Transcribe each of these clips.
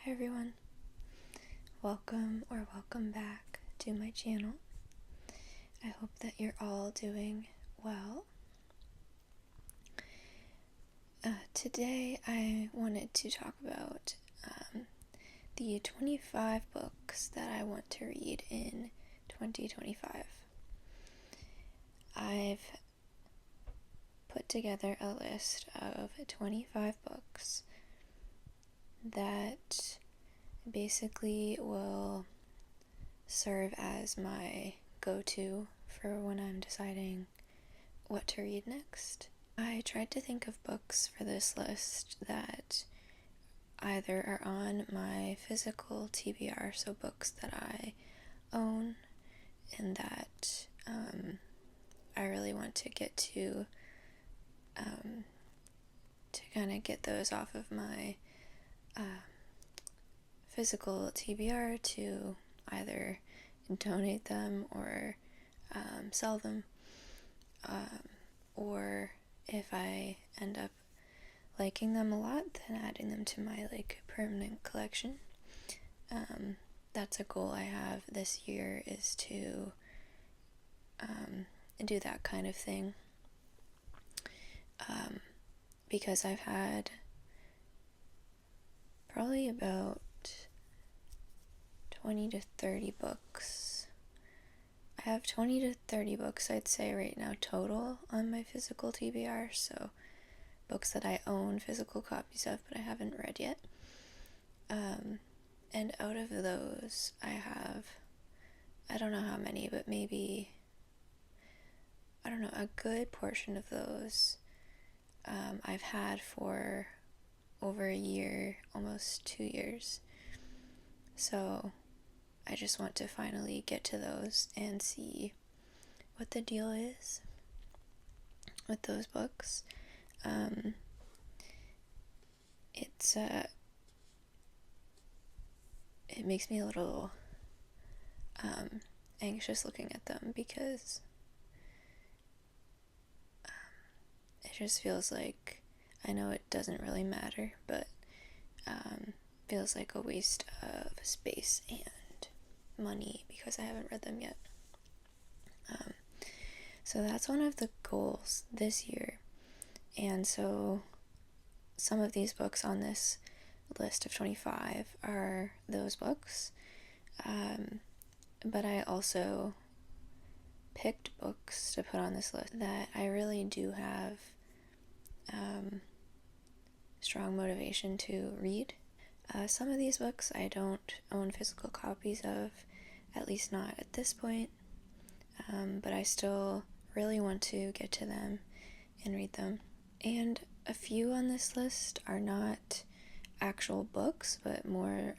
Hi everyone, welcome back to my channel. I hope that you're all doing well. Today I wanted to talk about the 25 books that I want to read in 2025. I've put together a list of 25 books that basically will serve as my go-to for when I'm deciding what to read next. I tried to think of books for this list that either are on my physical TBR, so books that I own and that I really want to get to kind of get those off of my physical TBR to either donate them or sell them, or if I end up liking them a lot, then adding them to my permanent collection. That's a goal I have this year, is to do that kind of thing, because I've had probably about 20 to 30 books. I have 20 to 30 books, I'd say, right now total on my physical TBR, so books that I own physical copies of but I haven't read yet. And out of those, I have, I don't know how many, but maybe, I don't know, a good portion of those I've had for over a year, almost 2 years. So I just want to finally get to those and see what the deal is with those books. It makes me a little anxious looking at them, because it just feels like, I know it doesn't really matter, but feels like a waste of space and money because I haven't read them yet. So that's one of the goals this year. And so some of these books on this list of 25 are those books. But I also picked books to put on this list that I really do have strong motivation to read. Some of these books I don't own physical copies of, at least not at this point, but I still really want to get to them and read them. And a few on this list are not actual books, but more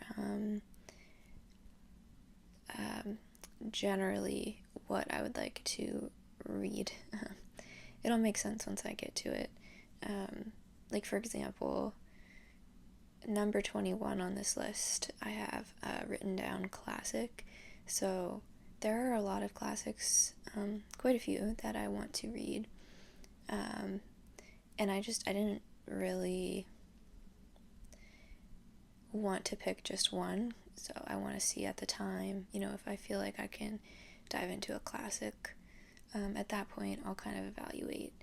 generally what I would like to read. It'll make sense once I get to it. Like, for example, number 21 on this list, I have written down classic. So there are a lot of classics, quite a few, that I want to read. And I didn't really want to pick just one. So I want to see at the time, if I feel like I can dive into a classic. At that point, I'll kind of evaluate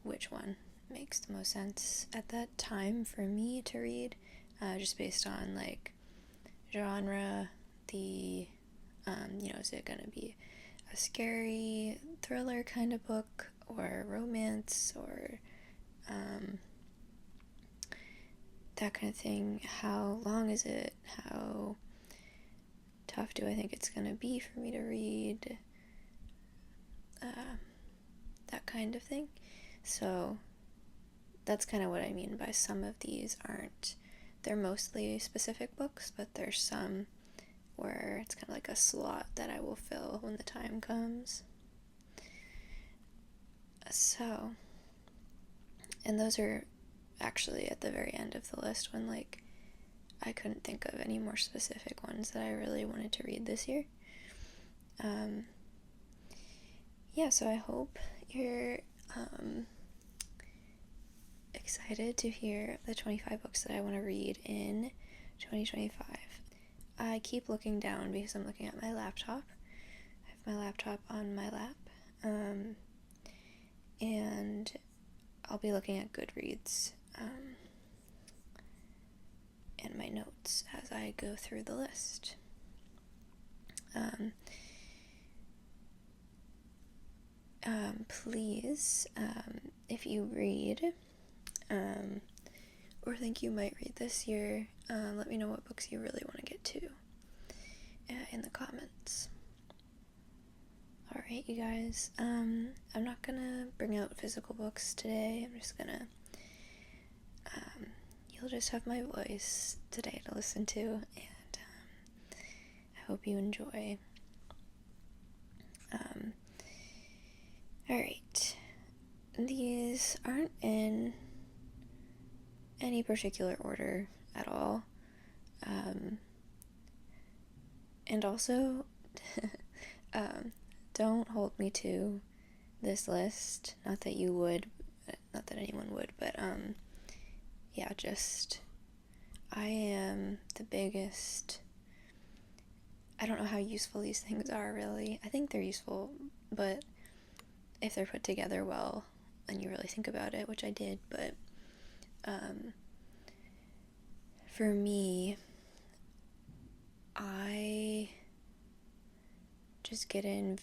which one makes the most sense at that time for me to read, just based on genre, the is it gonna be a scary thriller kind of book, or romance, or that kind of thing. How long is it? How tough do I think it's gonna be for me to read? That kind of thing. So that's kind of what I mean by some of these aren't, they're mostly specific books, but there's some where it's kind of like a slot that I will fill when the time comes. So, and those are actually at the very end of the list, when I couldn't think of any more specific ones that I really wanted to read this year. Yeah, so I hope you're excited to hear the 25 books that I want to read in 2025. I keep looking down because I'm looking at my laptop. I have my laptop on my lap. And I'll be looking at Goodreads and my notes as I go through the list. Please, if you read, or think you might read this year, let me know what books you really want to get to in the comments. Alright, you guys, I'm not gonna bring out physical books today. I'm just gonna, you'll just have my voice today to listen to, and I hope you enjoy. Alright, these aren't in any particular order at all, and also, don't hold me to this list, not that you would, not that anyone would, but, yeah, just, I am the biggest, I don't know how useful these things are, really. I think they're useful, but if they're put together well, and you really think about it, which I did, but, for me, I just get in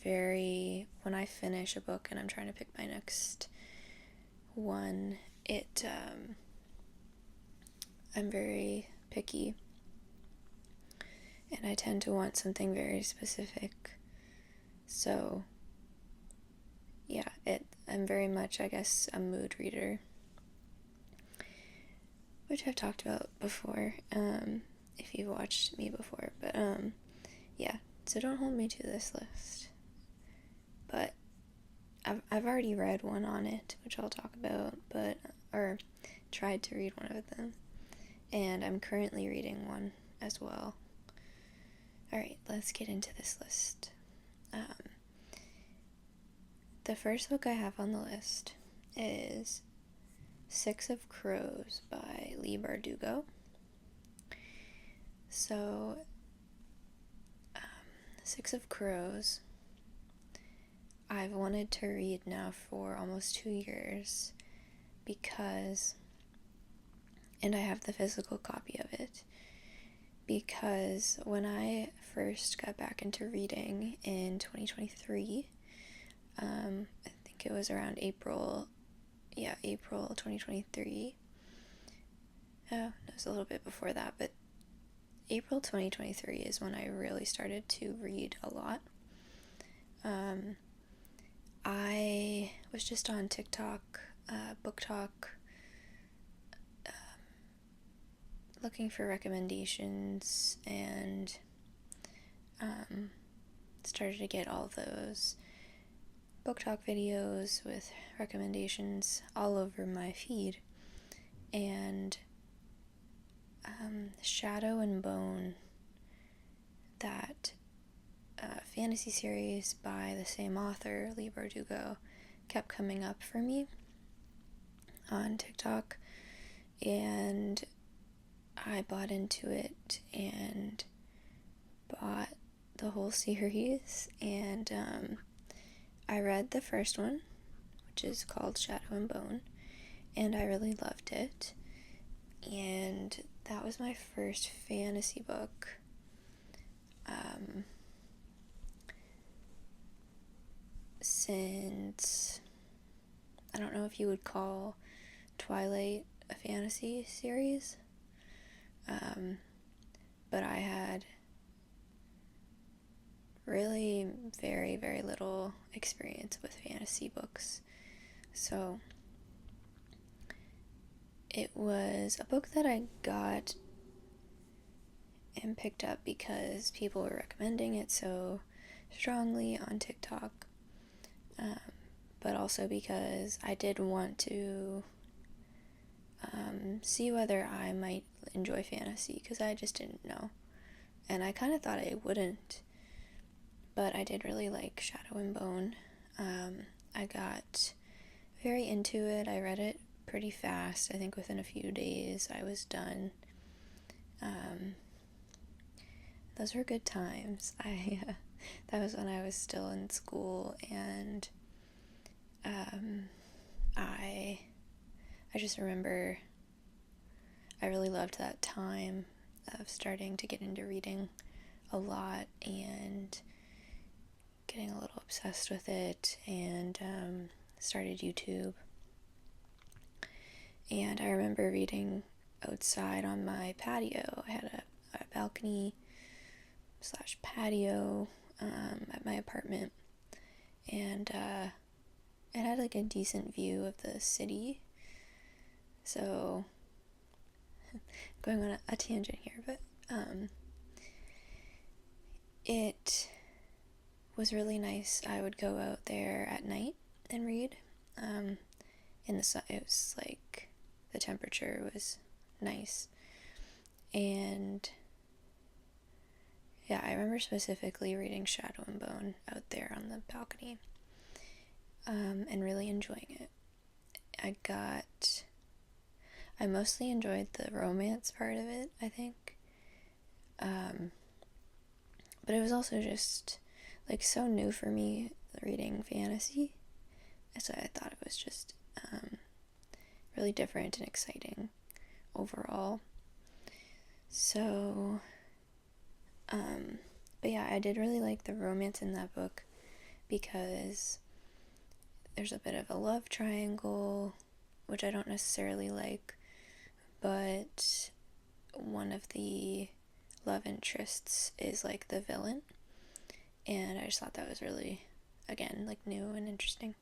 when I finish a book and I'm trying to pick my next one, I'm very picky, and I tend to want something very specific, so, yeah, I'm very much, I guess, a mood reader, which I've talked about before, if you've watched me before, but, yeah, so don't hold me to this list, but I've already read one on it, which I'll talk about, or tried to read one of them, and I'm currently reading one as well. Alright, let's get into this list. The first book I have on the list is Six of Crows by Leigh Bardugo. So, Six of Crows, I've wanted to read now for almost 2 years and I have the physical copy of it, because when I first got back into reading in 2023, I think it was around April 2023, it was a little bit before that, but April 2023 is when I really started to read a lot. I was just on TikTok, Book Talk, looking for recommendations, and started to get all those Book Talk videos with recommendations all over my feed, and Shadow and Bone, that fantasy series by the same author, Leigh Bardugo, kept coming up for me on TikTok, and I bought into it and bought the whole series, and I read the first one, which is called Shadow and Bone, and I really loved it, and that was my first fantasy book. Since, I don't know if you would call Twilight a fantasy series, but I had really very, very little experience with fantasy books, so it was a book that I got and picked up because people were recommending it so strongly on TikTok, but also because I did want to see whether I might enjoy fantasy, because I just didn't know, and I kind of thought I wouldn't, but I did really like Shadow and Bone. I got very into it. I read it pretty fast. I think within a few days I was done. those were good times. That was when I was still in school, and I just remember I really loved that time of starting to get into reading a lot and getting a little obsessed with it, and started YouTube. And I remember reading outside on my patio. I had a balcony / patio at my apartment, and it had like a decent view of the city. So, going on a tangent here, but it was really nice. I would go out there at night and read. In the sun, it was like the temperature was nice, and yeah, I remember specifically reading Shadow and Bone out there on the balcony, and really enjoying it. I mostly enjoyed the romance part of it, I think. But it was also just like so new for me reading fantasy. So I thought it was just really different and exciting overall. So, but yeah, I did really like the romance in that book because there's a bit of a love triangle, which I don't necessarily like, but one of the love interests is like the villain, and I just thought that was really, again, like new and interesting.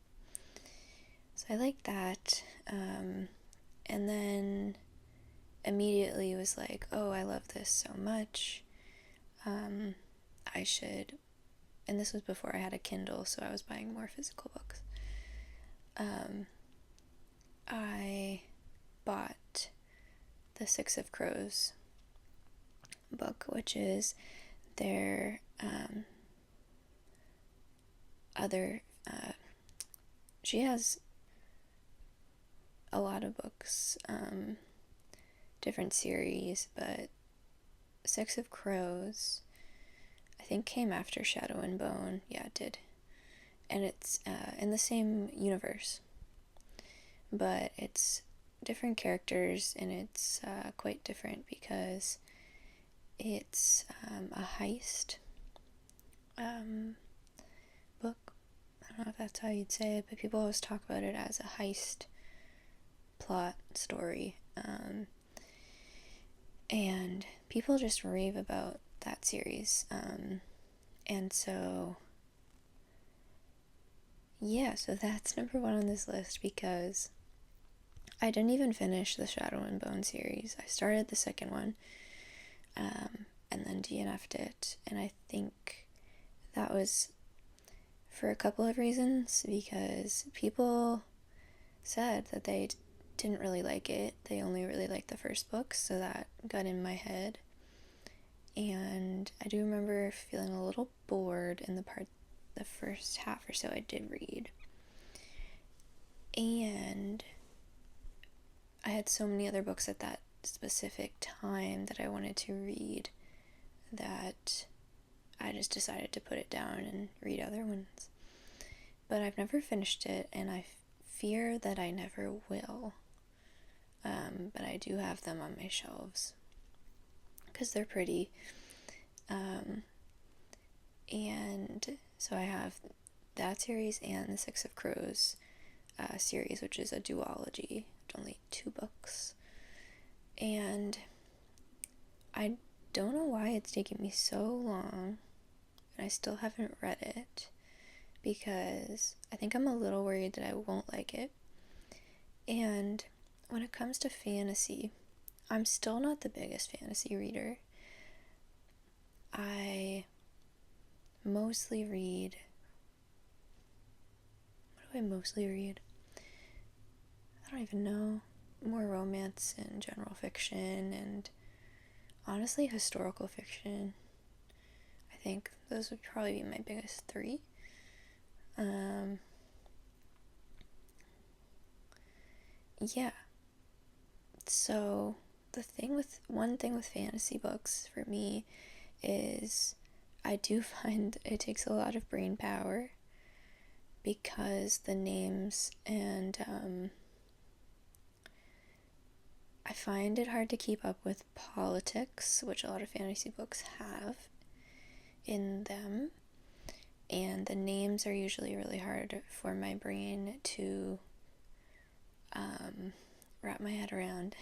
So I liked that, and then immediately was like, oh, I love this so much, I should, and this was before I had a Kindle, so I was buying more physical books. I bought the Six of Crows book, which is their other, she has a lot of books, different series, but Six of Crows, I think, came after Shadow and Bone. Yeah, it did. And it's in the same universe, but it's different characters, and it's quite different because it's a heist book. I don't know if that's how you'd say it, but people always talk about it as a heist plot story. And people just rave about that series. And so, yeah, so that's number one on this list because I didn't even finish the Shadow and Bone series. I started the second one, and then DNF'd it, and I think that was for a couple of reasons, because people said that they didn't really like it. They only really liked the first book, so that got in my head. And I do remember feeling a little bored in the first half or so I did read. And I had so many other books at that specific time that I wanted to read that I just decided to put it down and read other ones. But I've never finished it, and I fear that I never will. But I do have them on my shelves because they're pretty. And so I have that series and the Six of Crows series, which is a duology, only 2 books. And I don't know why it's taking me so long, and I still haven't read it, because I think I'm a little worried that I won't like it. And when it comes to fantasy, I'm still not the biggest fantasy reader. I mostly read... What do I mostly read? I don't even know. More romance and general fiction, and honestly historical fiction. I think those would probably be my biggest 3. Yeah. So one thing with fantasy books for me is I do find it takes a lot of brain power because the names and I find it hard to keep up with politics, which a lot of fantasy books have in them. And the names are usually really hard for my brain to wrap my head around.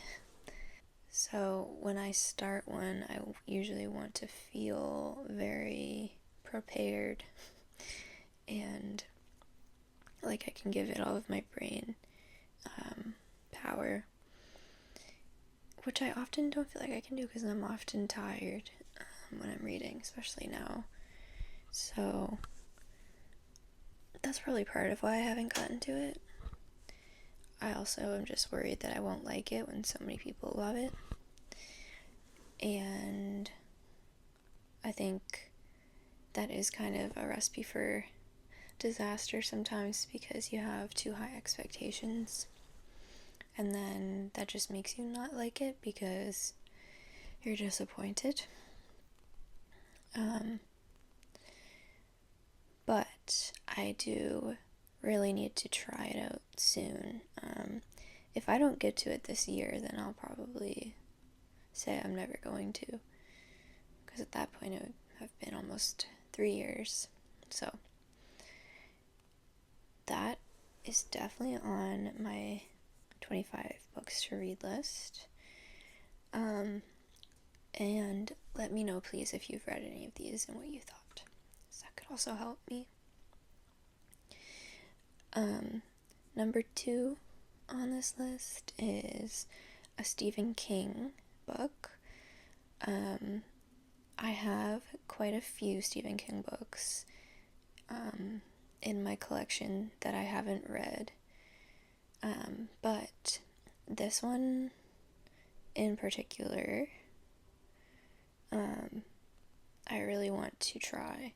So when I start one, I usually want to feel very prepared and like I can give it all of my brain power, which I often don't feel like I can do because I'm often tired when I'm reading, especially now. So that's probably part of why I haven't gotten to it. I also am just worried that I won't like it when so many people love it. And I think that is kind of a recipe for disaster sometimes because you have too high expectations. And then that just makes you not like it because you're disappointed. But I do really need to try it out soon. If I don't get to it this year, then I'll probably say I'm never going to. Because at that point it would have been almost 3 years. So that is definitely on my 25 books to read list. And let me know, please, if you've read any of these and what you thought. So that could also help me. Number 2 on this list is a Stephen King book. I have quite a few Stephen King books in my collection that I haven't read. But this one in particular, I really want to try.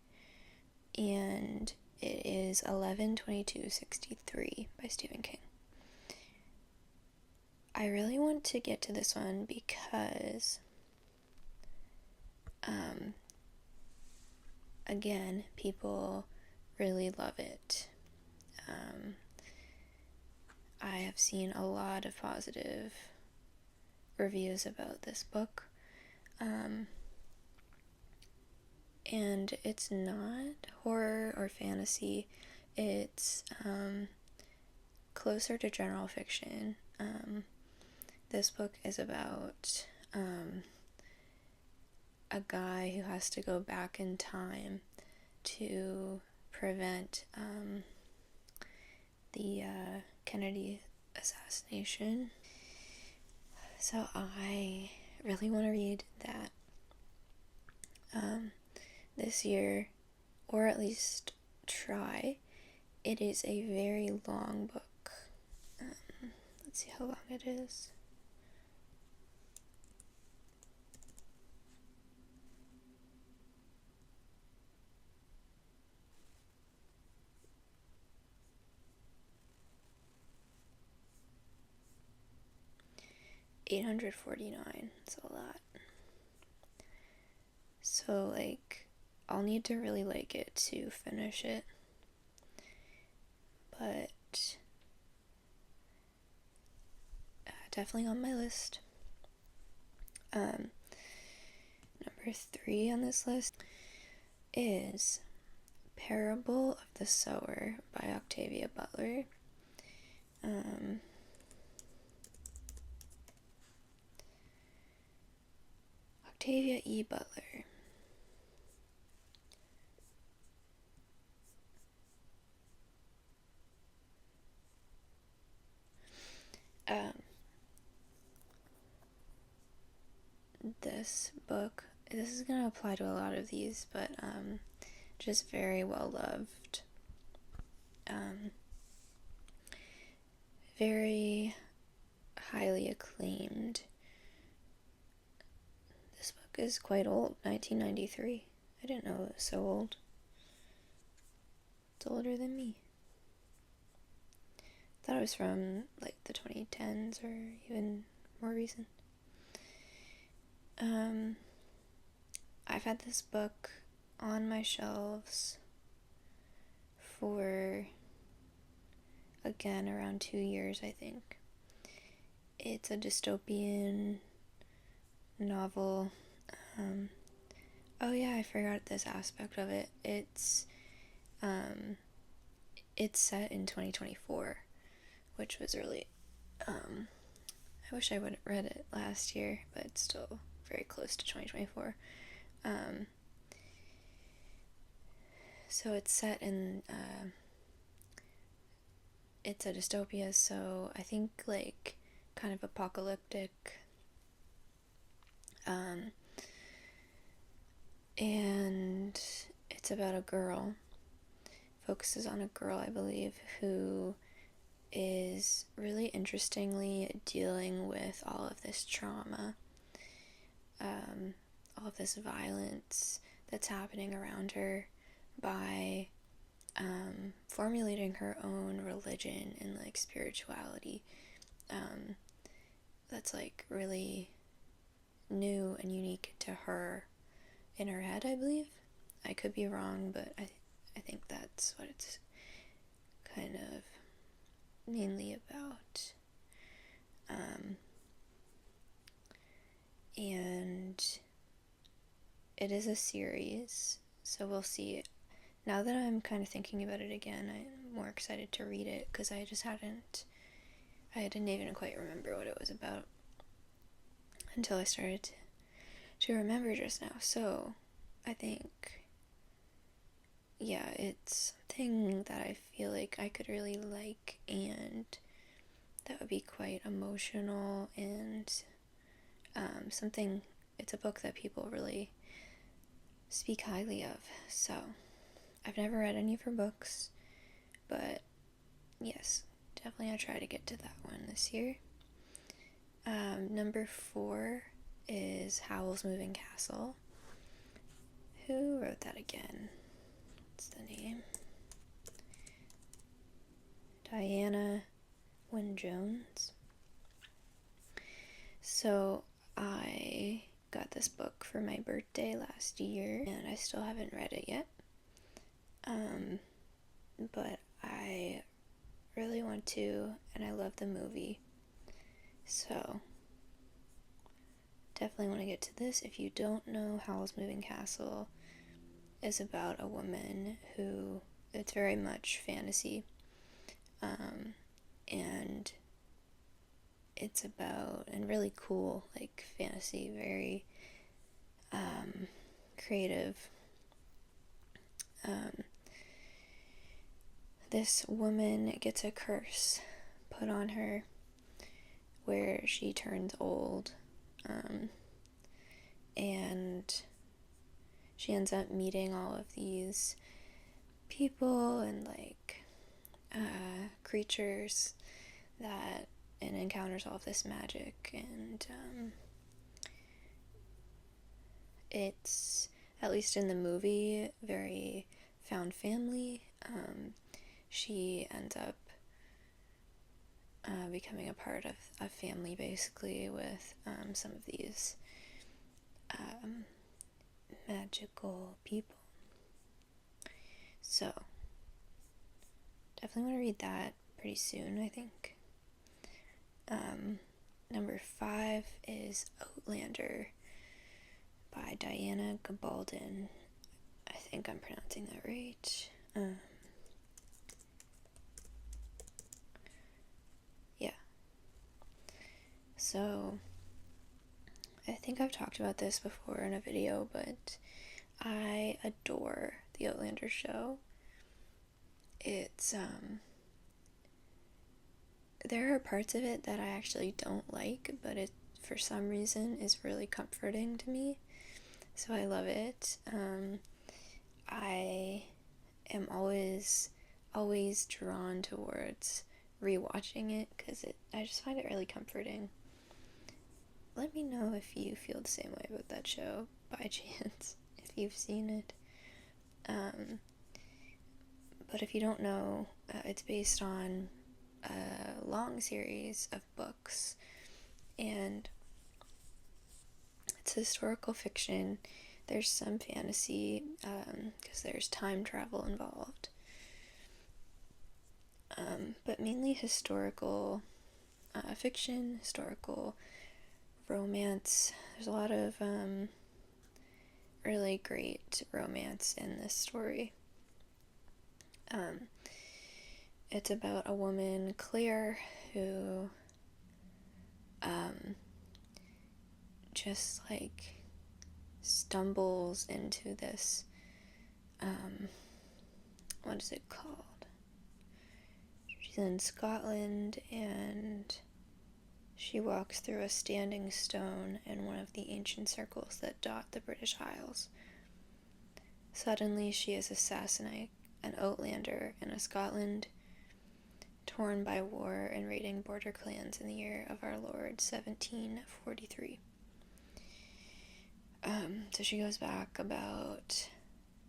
And it is 11/22/63 by Stephen King. I really want to get to this one because, again, people really love it. I have seen a lot of positive reviews about this book. And it's not horror or fantasy. It's closer to general fiction. This book is about a guy who has to go back in time to prevent the Kennedy assassination. So I really want to read that this year, or at least try. It is a very long book. Let's see how long it is. $849. It's a lot. So, like, I'll need to really like it to finish it. But definitely on my list. Number 3 on this list is Parable of the Sower by Octavia Butler. Octavia E. Butler. This book, this is going to apply to a lot of these, but just very well loved. Very highly acclaimed. This book is quite old, 1993. I didn't know it was so old. It's older than me. I thought it was from like the 2010s or even more recent. I've had this book on my shelves for, again, around 2 years, I think. It's a dystopian novel. Oh yeah, I forgot this aspect of it. It's set in 2024, which was really, I wish I would have read it last year, but it's still very close to 2024. So it's set in, it's a dystopia, so I think, like, kind of apocalyptic, and it's about a girl, focuses on a girl, I believe, who is really interestingly dealing with all of this trauma, all of this violence that's happening around her by formulating her own religion and, like, spirituality that's, like, really new and unique to her in her head, I believe. I could be wrong, but I think that's what it's kind of mainly about. And it is a series, so we'll see. Now that I'm kind of thinking about it again, I'm more excited to read it, because I didn't even quite remember what it was about until I started to remember just now. So I think, yeah, it's something that I feel like I could really like, and that would be quite emotional, and it's a book that people really speak highly of. So I've never read any of her books, but yes, definitely I'll try to get to that one this year. Number 4 is Howl's Moving Castle. Who wrote that again? What's the name? Diana Wynne Jones. So I got this book for my birthday last year, and I still haven't read it yet. But I really want to, and I love the movie. So definitely want to get to this. If you don't know, Howl's Moving Castle is about a woman who, it's very much fantasy, and it's about, and really cool, like, fantasy, very creative. This woman gets a curse put on her where she turns old, and she ends up meeting all of these people and, like, creatures and encounters all of this magic, and it's, at least in the movie, very found family. She ends up becoming a part of a family, basically, with some of these magical people. So definitely want to read that pretty soon, I think. Number 5 is Outlander by Diana Gabaldon. I think I'm pronouncing that right. Yeah. So I think I've talked about this before in a video, but I adore the Outlander show. It's, there are parts of it that I actually don't like, but it, for some reason, is really comforting to me, so I love it. I am always drawn towards rewatching it, because I just find it really comforting. Let me know if you feel the same way about that show, by chance, if you've seen it. But if you don't know, it's based on a long series of books, and it's historical fiction There's some fantasy, because there's time travel involved. But mainly historical fiction, historical romance. There's a lot of really great romance in this story. It's about a woman, Claire, who just like stumbles into this, what is it called? She's in Scotland and she walks through a standing stone in one of the ancient circles that dot the British Isles. Suddenly she is assassinated, an Outlander in a Scotland torn by war and raiding border clans in the year of our Lord 1743. So she goes back about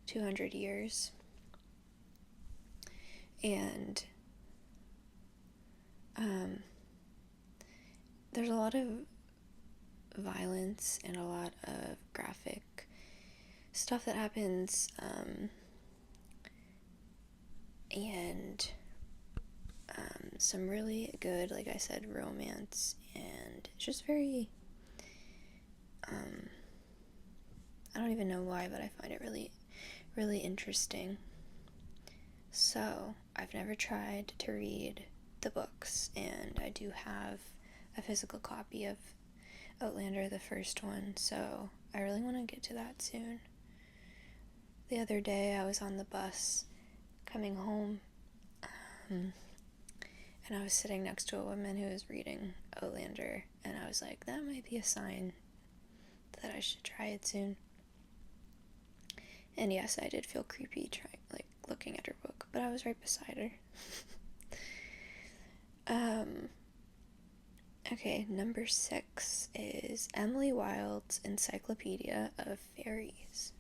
200 years, and there's a lot of violence and a lot of graphic stuff that happens, and some really good, like I said, romance, and it's just very, I don't even know why, but I find it really, really interesting. So, I've never tried to read the books, and I do have a physical copy of Outlander, the first one, so I really want to get to that soon. The other day, I was on the bus coming home, and I was sitting next to a woman who was reading Outlander, and I was like, that might be a sign that I should try it soon. And yes, I did feel creepy looking at her book, but I was right beside her. Okay, number 6 is Emily Wilde's Encyclopedia of Fairies.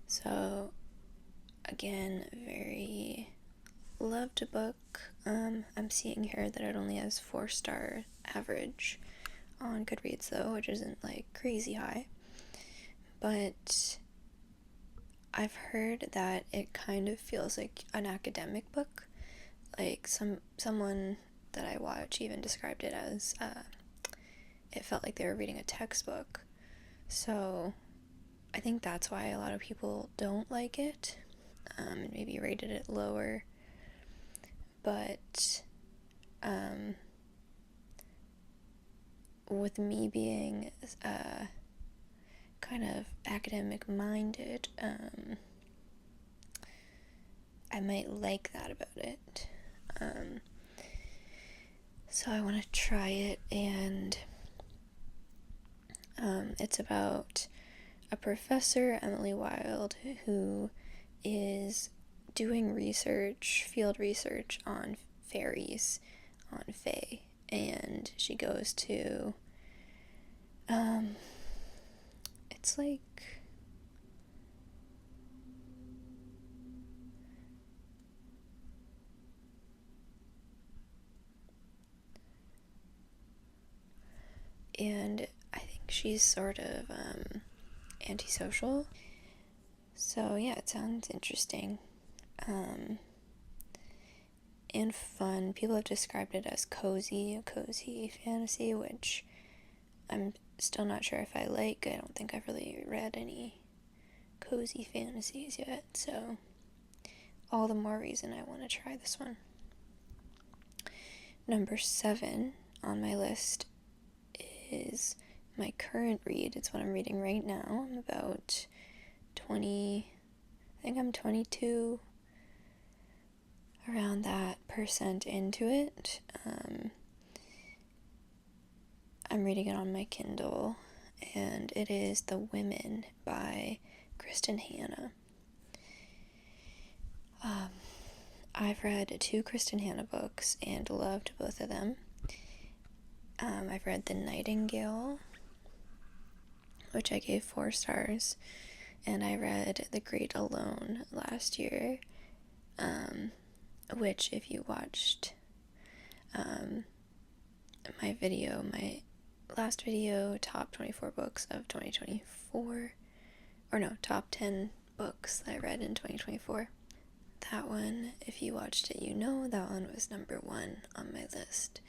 So, again, very loved book. I'm seeing here that it only has 4-star average on Goodreads though, which isn't like crazy high. But I've heard that it kind of feels like an academic book. Like someone that I watch even described it as it felt like they were reading a textbook. So I think that's why a lot of people don't like it, and maybe rated it lower. But with me being kind of academic minded, I might like that about it. So I want to try it, and it's about a professor, Emily Wilde, who is doing field research on fairies, on fae, and she goes to, it's like, and I think she's sort of, antisocial. So yeah, it sounds interesting. And fun. People have described it as cozy fantasy, which I'm still not sure if I like. I don't think I've really read any cozy fantasies yet, so all the more reason I want to try this one. Number 7 on my list is my current read. It's what I'm reading right now. I'm about 20, I think I'm 22, around that percent into it. I'm reading it on my Kindle, and it is The Women by Kristen Hanna. I've read 2 Kristen Hanna books and loved both of them. I've read The Nightingale, which I gave 4 stars, and I read The Great Alone last year, which if you watched my last video, top 24 books of 2024, or no, top 10 books I read in 2024. That one, if you watched it, you know that one was number 1 on my list.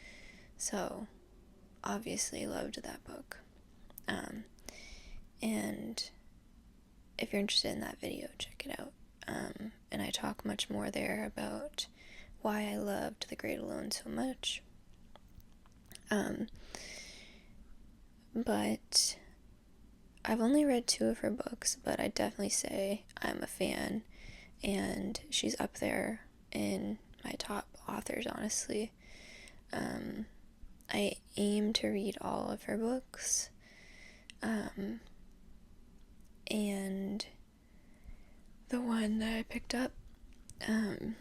So, obviously loved that book. And if you're interested in that video, check it out. And I talk much more there about why I loved The Great Alone so much. But I've only read 2 of her books, but I definitely say I'm a fan, and she's up there in my top authors, honestly. I aim to read all of her books, and the one that I picked up and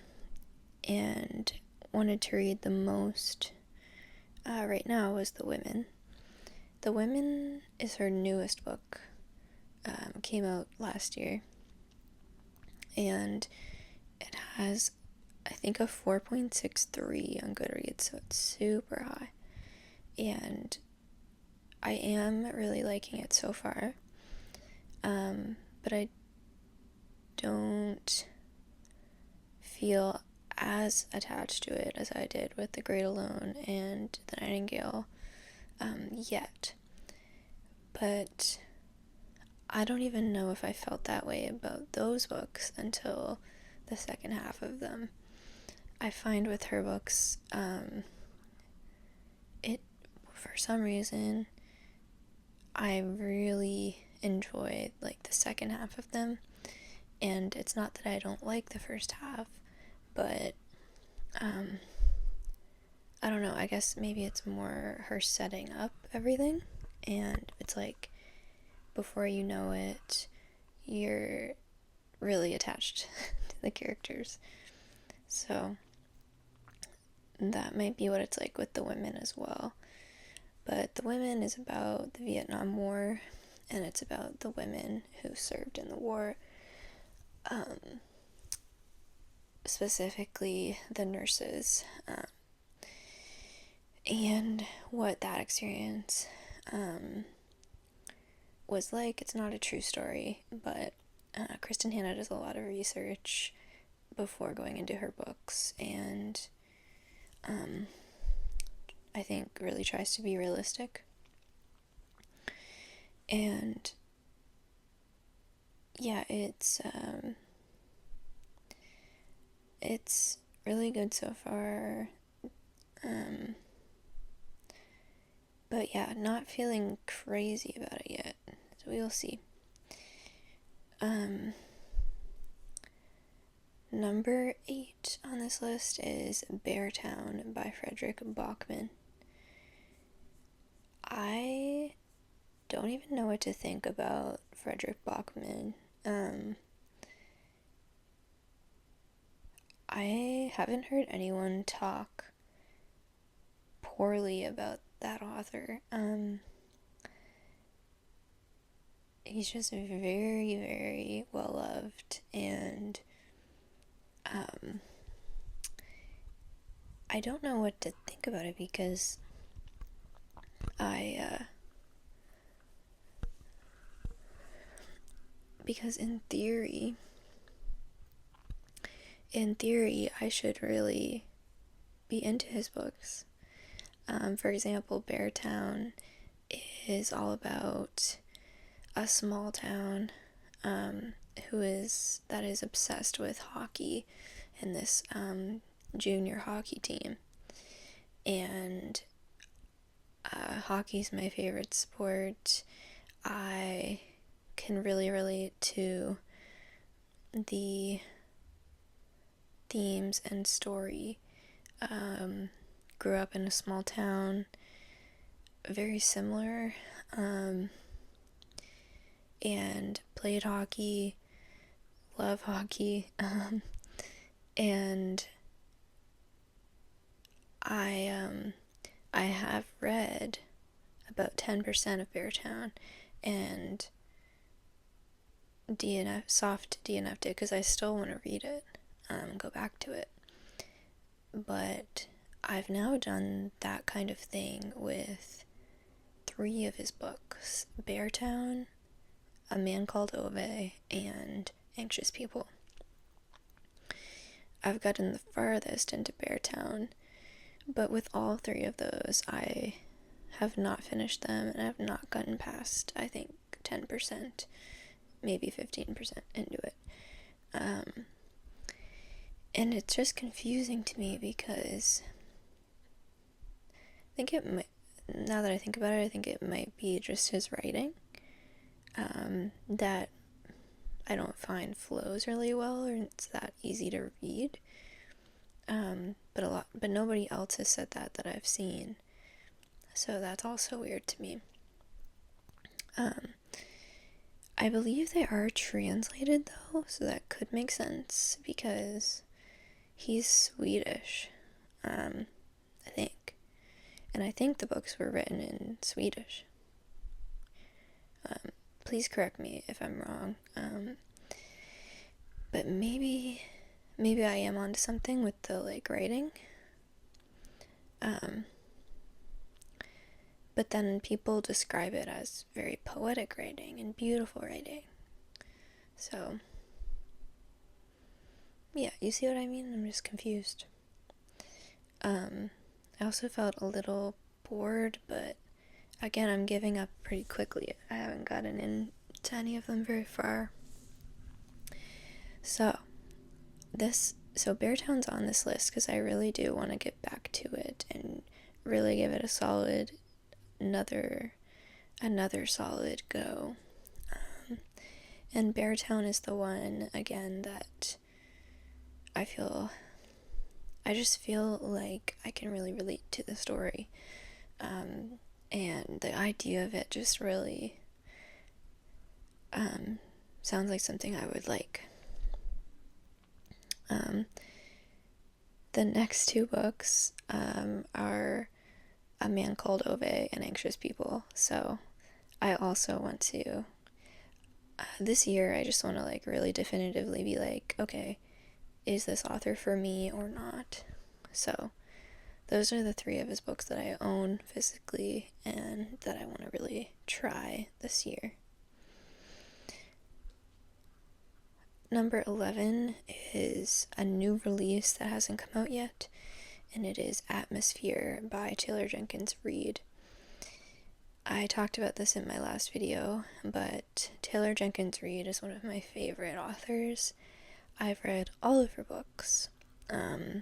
wanted to read the most right now was The Women. The Women is her newest book. Came out last year, and it has, I think, a 4.63 on Goodreads, so it's super high, and I am really liking it so far, but I don't feel as attached to it as I did with The Great Alone and The Nightingale yet. But I don't even know if I felt that way about those books until the second half of them. I find with her books, for some reason, I really enjoy like the second half of them, and it's not that I don't like the first half, but I don't know, I guess maybe it's more her setting up everything, and it's like before you know it, you're really attached to the characters. So that might be what it's like with The Women as well. But The Women is about the Vietnam War, and it's about the women who served in the war, specifically the nurses, and what that experience was like. It's not a true story, but Kristen Hanna does a lot of research before going into her books, and I think really tries to be realistic. And yeah, it's really good so far. But yeah, not feeling crazy about it yet. So we'll see. Number 8 on this list is Beartown by Fredrik Backman. I don't even know what to think about Fredrik Backman. I haven't heard anyone talk poorly about that author. He's just very, very well loved, and I don't know what to think about it because because in theory, I should really be into his books. For example, Beartown is all about a small town that is obsessed with hockey and this junior hockey team. And hockey's my favorite sport. I can really relate to the themes and story. Grew up in a small town, very similar, and played hockey, love hockey, and I have read about 10% of Beartown, and soft DNF'd it because I still want to read it, go back to it. But I've now done that kind of thing with 3 of his books: Beartown, A Man Called Ove, and Anxious People. I've gotten the farthest into Beartown, but with all 3 of those, I have not finished them, and I have not gotten past, I think, 10%, maybe 15% into it. And it's just confusing to me because I think it might, now that I think about it, I think it might be just his writing that I don't find flows really well, or it's that easy to read. But nobody else has said that I've seen. So that's also weird to me. I believe they are translated though, so that could make sense because he's Swedish, I think. And I think the books were written in Swedish. Please correct me if I'm wrong. But maybe I am onto something with the writing. But then people describe it as very poetic writing and beautiful writing. So, yeah, you see what I mean? I'm just confused. I also felt a little bored, but again, I'm giving up pretty quickly. I haven't gotten into any of them very far. So Beartown's on this list because I really do want to get back to it and really give it a solid, another solid go. And Beartown is the one, again, that I just feel like I can really relate to the story. And the idea of it just really sounds like something I would like. The next 2 books are A Man Called Ove and Anxious People. So I also want to, this year, I just want to really definitively be like, okay, is this author for me or not? So those are the 3 of his books that I own physically and that I want to really try this year. Number 11 is a new release that hasn't come out yet, and it is Atmosphere by Taylor Jenkins Reid. I talked about this in my last video, but Taylor Jenkins Reid is one of my favorite authors. I've read all of her books, and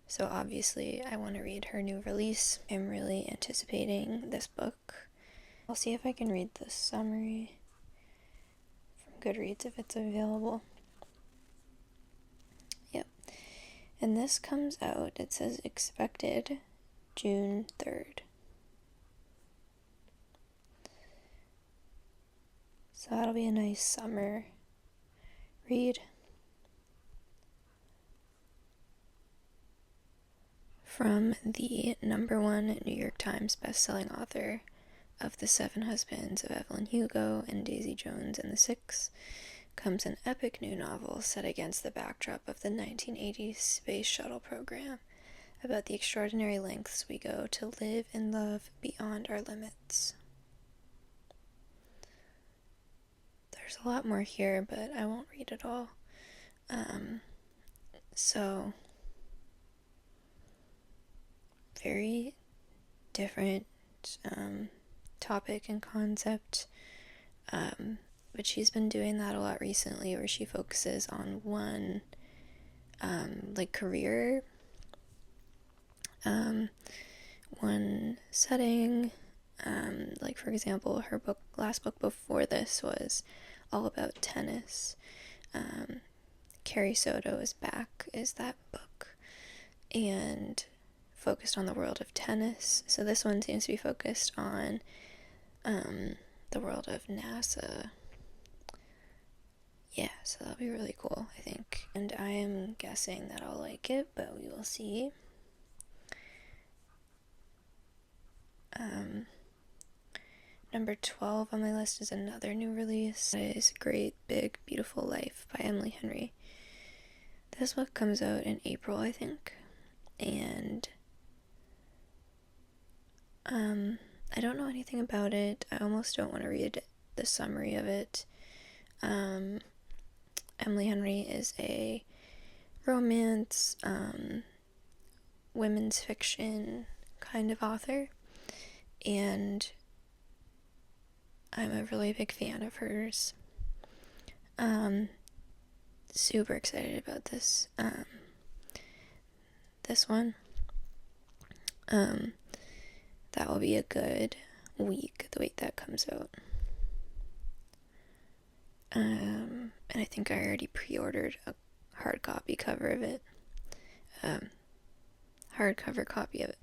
so obviously I want to read her new release. I'm really anticipating this book. I'll see if I can read the summary Goodreads if it's available. Yep. And this comes out, it says expected June 3rd. So that'll be a nice summer read. From the #1 New York Times bestselling author of The 7 Husbands of Evelyn Hugo and Daisy Jones and the Six comes an epic new novel set against the backdrop of the 1980s space shuttle program about the extraordinary lengths we go to live and love beyond our limits. There's a lot more here, but I won't read it all. So, very different topic and concept, but she's been doing that a lot recently, where she focuses on one career, one setting. For example, her last book before this was all about tennis. Carrie Soto is Back is that book, and focused on the world of tennis. So this one seems to be focused on the world of NASA. Yeah, so that'll be really cool, I think. And I am guessing that I'll like it, but we will see. Number 12 on my list is another new release. It is Great Big Beautiful Life by Emily Henry. This book comes out in April, I think. And I don't know anything about it. I almost don't want to read the summary of it. Emily Henry is a romance, women's fiction kind of author, and I'm a really big fan of hers. Super excited about this one. That will be a good week, the week that comes out. And I think I already pre-ordered a hard copy cover of it. Hardcover copy of it.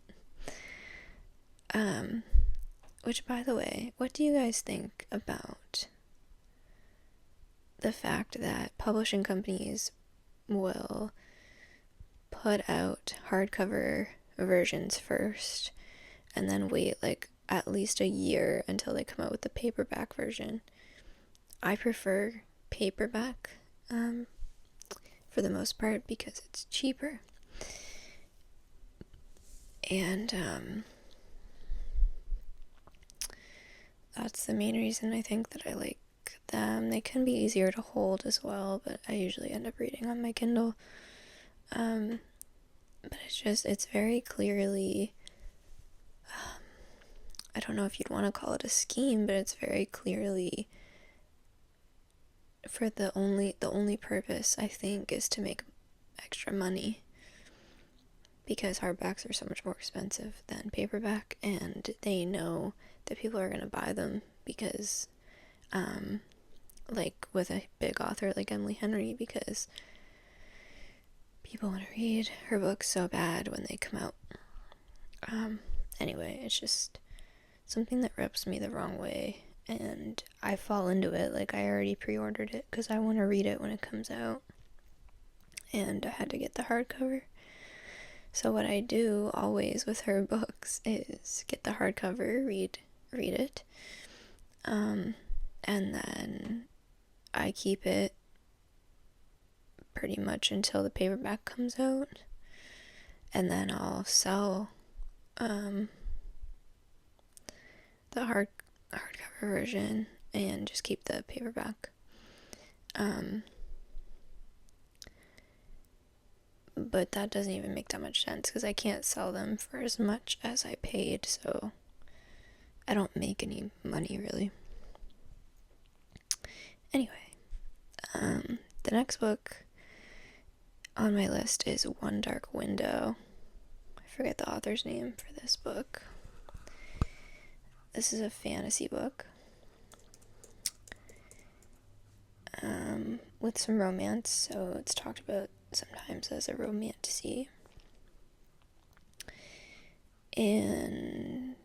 Which, by the way, what do you guys think about the fact that publishing companies will put out hardcover versions first and then wait like at least a year until they come out with the paperback version? I prefer paperback for the most part because it's cheaper. And that's the main reason I think that I like them. They can be easier to hold as well, but I usually end up reading on my Kindle. But it's very clearly, I don't know if you'd want to call it a scheme, but it's very clearly for the only purpose, I think, is to make extra money, because hardbacks are so much more expensive than paperback, and they know that people are going to buy them because, like with a big author like Emily Henry, because people want to read her books so bad when they come out. Anyway, it's just something that rubs me the wrong way, and I fall into it. Like, I already pre-ordered it because I want to read it when it comes out, and I had to get the hardcover. So what I do always with her books is get the hardcover, read it, and then I keep it pretty much until the paperback comes out, and then I'll sell the hardcover version and just keep the paperback. But that doesn't even make that much sense because I can't sell them for as much as I paid, so I don't make any money really. Anyway, the next book on my list is One Dark Window. I forget the author's name for this book. This is a fantasy book with some romance, so it's talked about sometimes as a romantasy. And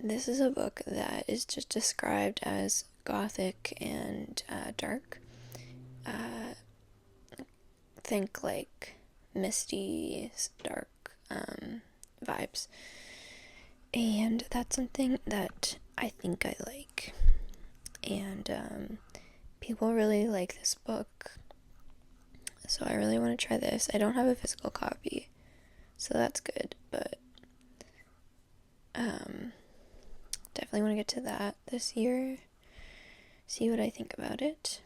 this is a book that is just described as gothic and dark. Think like misty, dark vibes. And that's something that I think I like. And people really like this book, so I really want to try this. I don't have a physical copy, so that's good, but definitely want to get to that this year, see what I think about it.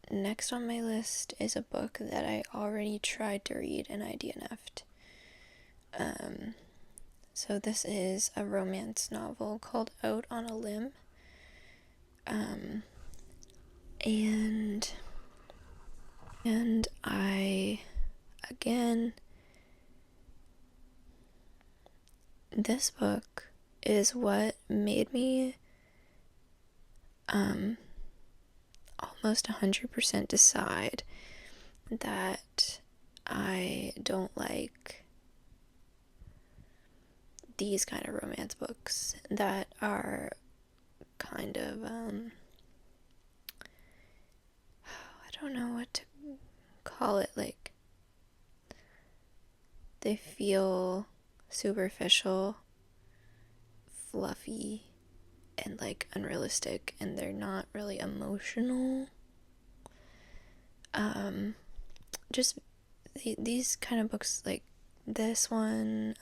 Next on my list is a book that I already tried to read and I DNF'd. So this is a romance novel called Out on a Limb. And I, again, this book is what made me almost 100% decide that I don't like these kind of romance books that are kind of, I don't know what to call it, like, they feel superficial, fluffy and like unrealistic, and they're not really emotional. Just these kind of books, like this one,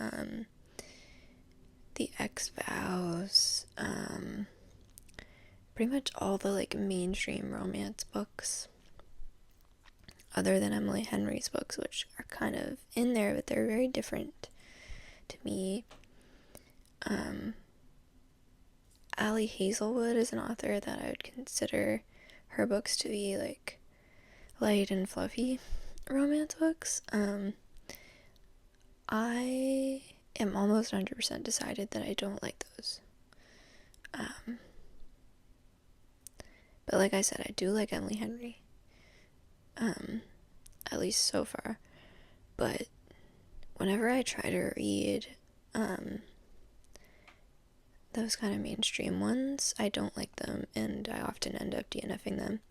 The X-Vows, pretty much all the like mainstream romance books, other than Emily Henry's books, which are kind of in there, but they're very different to me. Ali Hazelwood is an author that I would consider her books to be like light and fluffy romance books. I am almost 100% decided that I don't like those. But like I said, I do like Emily Henry. At least so far. But whenever I try to read those kind of mainstream ones, I don't like them, and I often end up DNFing them.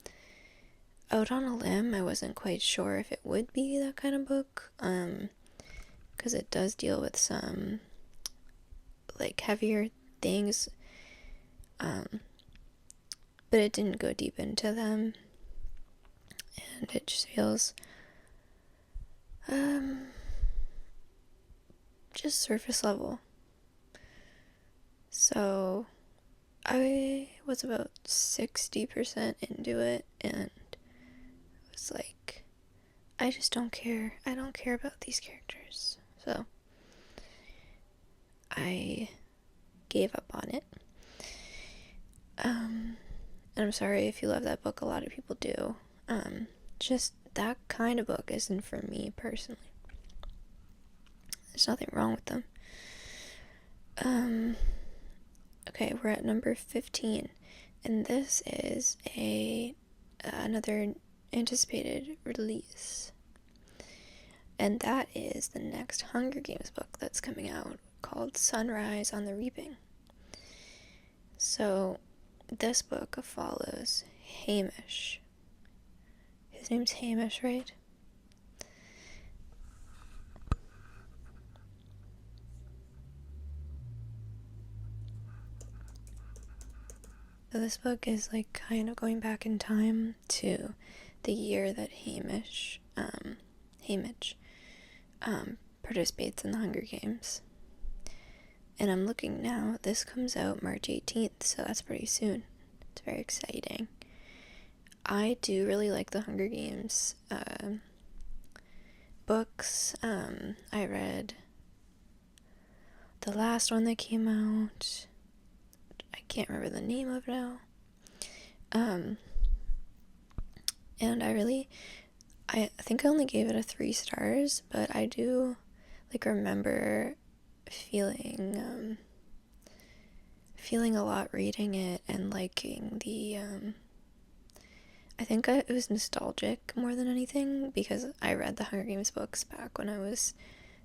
Out on a Limb, I wasn't quite sure if it would be that kind of book, because it does deal with some like heavier things, but it didn't go deep into them, and it just feels just surface level. So I was about 60% into it, and was like, I just don't care. I don't care about these characters. So I gave up on it. And I'm sorry if you love that book. A lot of people do. Just that kind of book isn't for me personally. There's nothing wrong with them. Okay, we're at number 15, and this is another anticipated release, and that is the next Hunger Games book that's coming out, called Sunrise on the Reaping. So this book follows Hamish. His name's Hamish, right? So this book is like kind of going back in time to the year that Hamish participates in the Hunger Games. And I'm looking now, this comes out March 18th, so that's pretty soon. It's very exciting. I do really like the Hunger Games books. I read the last one that came out. I can't remember the name of it now. And I think I only gave it a 3 stars, but I do like remember feeling a lot reading it and liking the I think it was nostalgic more than anything, because I read the Hunger Games books back when I was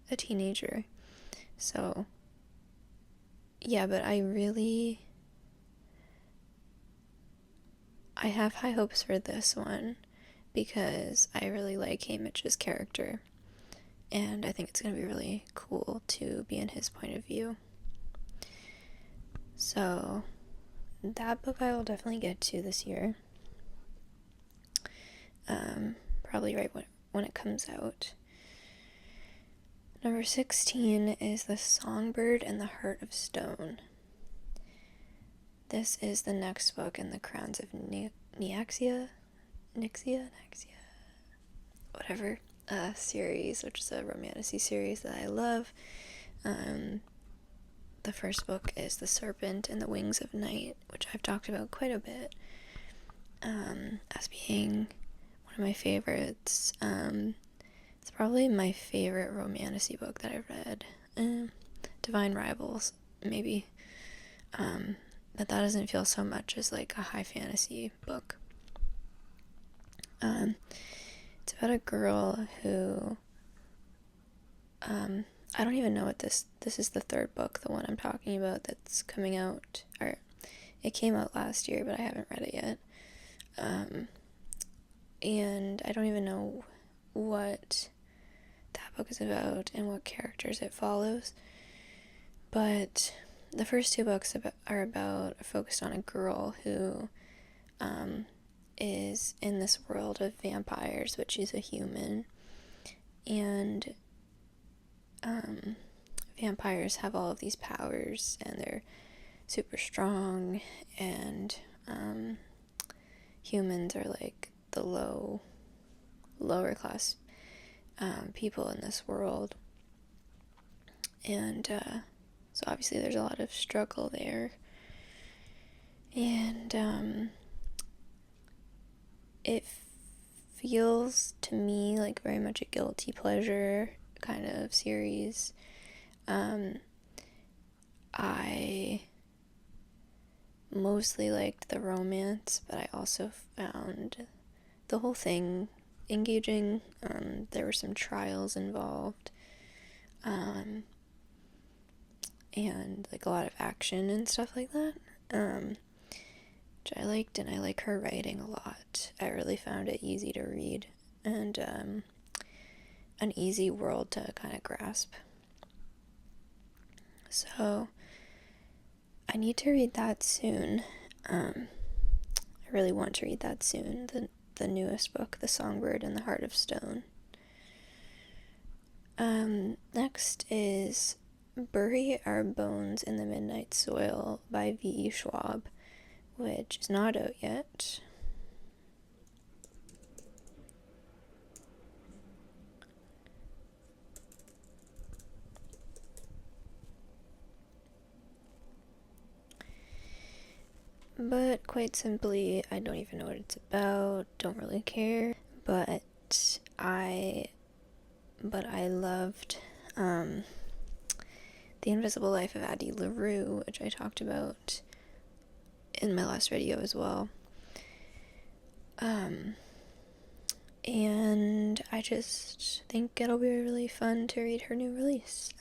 a teenager. So yeah, but I have high hopes for this one because I really like Hamish's character, and I think it's going to be really cool to be in his point of view. So that book I will definitely get to this year. Probably right when it comes out. Number 16 is The Songbird and the Heart of Stone. This is the next book in the Crowns of Nyaxia, whatever, series, which is a romantasy series that I love. The first book is The Serpent and the Wings of Night, which I've talked about quite a bit, as being one of my favorites. It's probably my favorite romantasy book that I've read. Divine Rivals, maybe. But that doesn't feel so much as like a high fantasy book. It's about a girl who, I don't even know what this is the 3rd book, the one I'm talking about that's coming out, or it came out last year, but I haven't read it yet. And I don't even know what that book is about and what characters it follows. But the first two books are focused on a girl who is in this world of vampires, but she's a human. And vampires have all of these powers, and they're super strong, and humans are like the lower class people in this world. And so obviously there's a lot of struggle there. And it feels to me like very much a guilty pleasure kind of series. I mostly liked the romance, but I also found the whole thing engaging. There were some trials involved, and like a lot of action and stuff like that, which I liked, and I like her writing a lot. I really found it easy to read, and an easy world to kind of grasp. So I need to read that soon. I really want to read that soon. The newest book, The Songbird and the Heart of Stone. Next is Bury Our Bones in the Midnight Soil by V.E. Schwab, which is not out yet. But quite simply, I don't even know what it's about, don't really care, but I loved The Invisible Life of Addie LaRue, which I talked about in my last video as well. And I just think it'll be really fun to read her new release.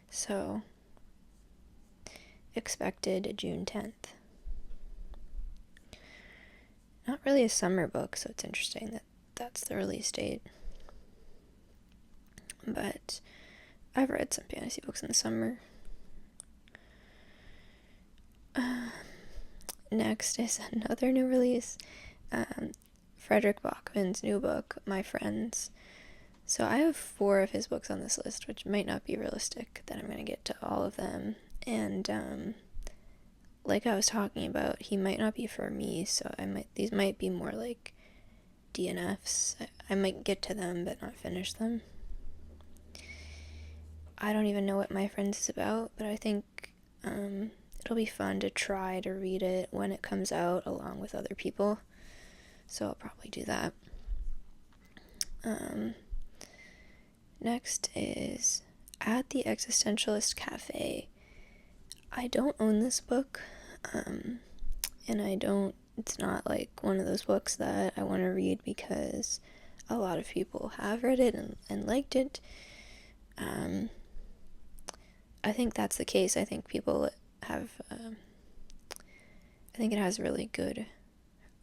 So expected June 10th. Not really a summer book, so it's interesting that that's the release date. But I've read some fantasy books in the summer. Next is another new release, Fredrik Backman's new book, My Friends. So I have 4 of his books on this list, which might not be realistic that I'm going to get to all of them. And like I was talking about, he might not be for me, so these might be more like DNFs. I might get to them but not finish them. I don't even know what My Friends is about, but I think it'll be fun to try to read it when it comes out along with other people. So I'll probably do that. Next is At the Existentialist Cafe. I don't own this book, and it's not like one of those books that I want to read because a lot of people have read it and liked it. I think that's the case. I think people have, I think it has really good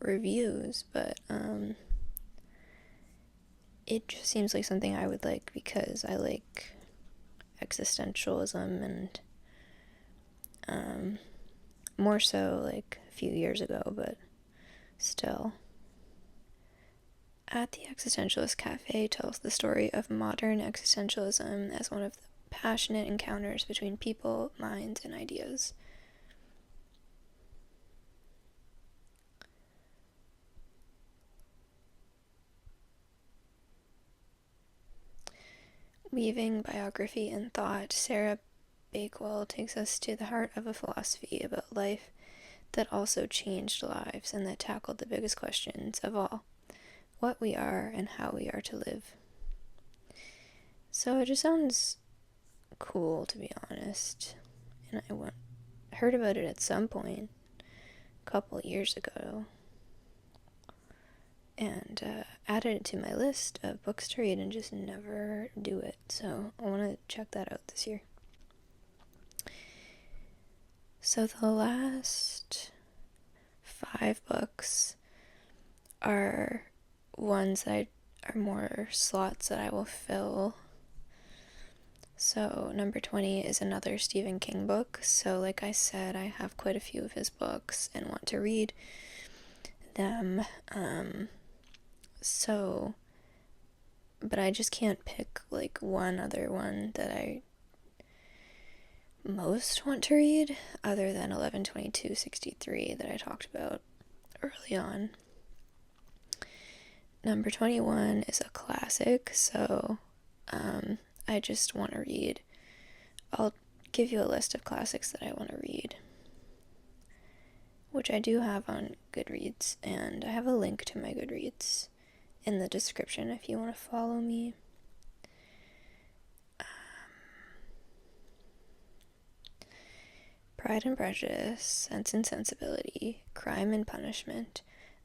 reviews, but it just seems like something I would like because I like existentialism, and more so like a few years ago, but still. At the Existentialist Cafe tells the story of modern existentialism as one of the passionate encounters between people, minds, and ideas. Weaving biography and thought, Sarah Bakewell takes us to the heart of a philosophy about life that also changed lives and that tackled the biggest questions of all: what we are and how we are to live. So it just sounds cool, to be honest, and I heard about it at some point a couple years ago and added it to my list of books to read and just never do it, so I want to check that out this year. So the last 5 books are ones that are more slots that I will fill. So number 20 is another Stephen King book. So like I said, I have quite a few of his books and want to read them. But I just can't pick like one other one that I most want to read other than 11/22/63 that I talked about early on. Number 21 is a classic, so I just want to read. I'll give you a list of classics that I want to read, which I do have on Goodreads, and I have a link to my Goodreads in the description if you want to follow me. Pride and Prejudice, Sense and Sensibility, Crime and Punishment,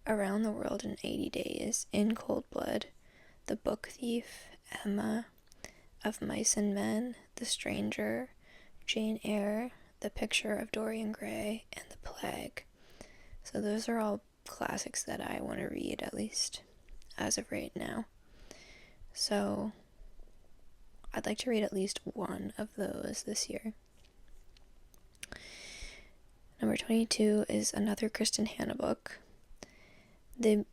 Around the World in 80 Days, In Cold Blood, The Book Thief, Emma, Of Mice and Men, The Stranger, Jane Eyre, The Picture of Dorian Gray, and The Plague. So those are all classics that I want to read, at least as of right now. So I'd like to read at least one of those this year. Number 22 is another Kristen Hanna book. The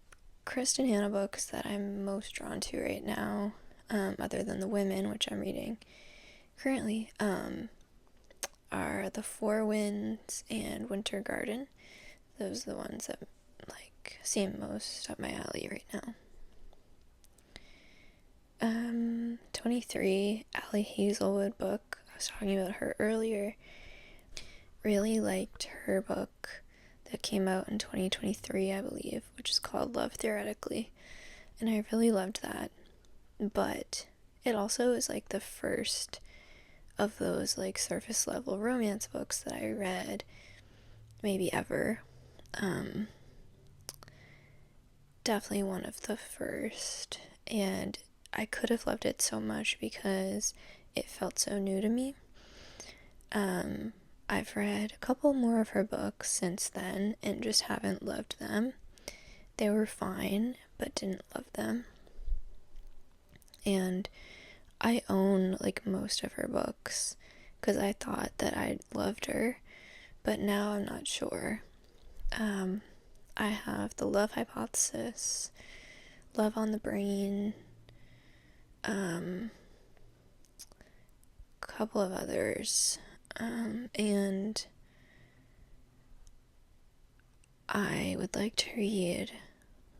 Kristen Hanna books that I'm most drawn to right now, other than The Women, which I'm reading currently, are The Four Winds and Winter Garden. Those are the ones that seem most up my alley right now. 23, Allie Hazelwood book. I was talking about her earlier. Really liked her book that came out in 2023, I believe, which is called Love Theoretically, and I really loved that. But it also is like the first of those like surface level romance books that I read maybe ever. Definitely one of the first, and I could have loved it so much because it felt so new to me. I've read a couple more of her books since then and just haven't loved them. They were fine, but didn't love them. And I own like most of her books because I thought that I loved her, but now I'm not sure. I have The Love Hypothesis, Love on the Brain, couple of others, and I would like to read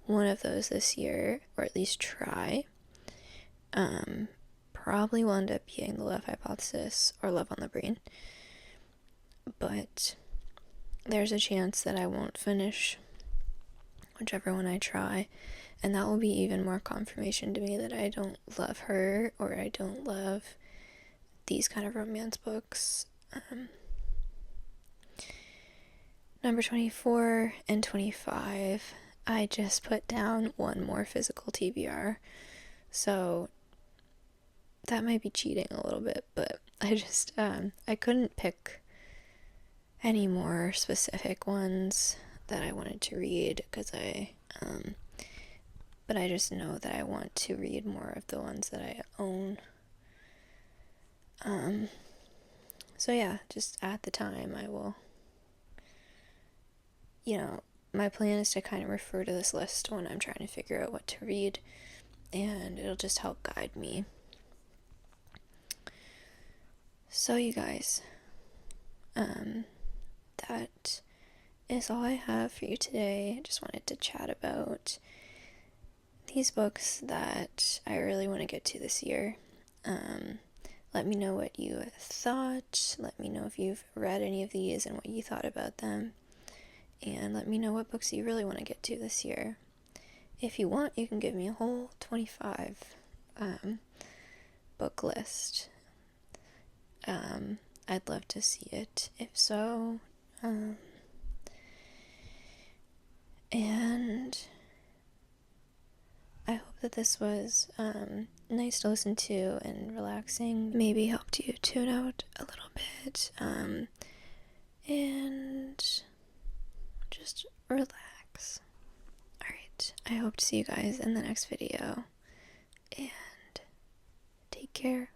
one of those this year, or at least try. Probably will end up being The Love Hypothesis or Love on the Brain, but there's a chance that I won't finish whichever one I try, and that will be even more confirmation to me that I don't love her, or I don't love these kind of romance books. Number 24 and 25, I just put down one more physical TBR, so that might be cheating a little bit, but I just, I couldn't pick any more specific ones that I wanted to read, because but I just know that I want to read more of the ones that I own. So yeah, just at the time I will, my plan is to kind of refer to this list when I'm trying to figure out what to read, and it'll just help guide me. So you guys, that is all I have for you today. I just wanted to chat about these books that I really want to get to this year. Let me know what you thought. Let me know if you've read any of these and what you thought about them. And let me know what books you really want to get to this year. If you want, you can give me a whole 25 book list. I'd love to see it, if so. And I hope that this was nice to listen to and relaxing. Maybe helped you tune out a little bit. And just relax. Alright, I hope to see you guys in the next video. And take care.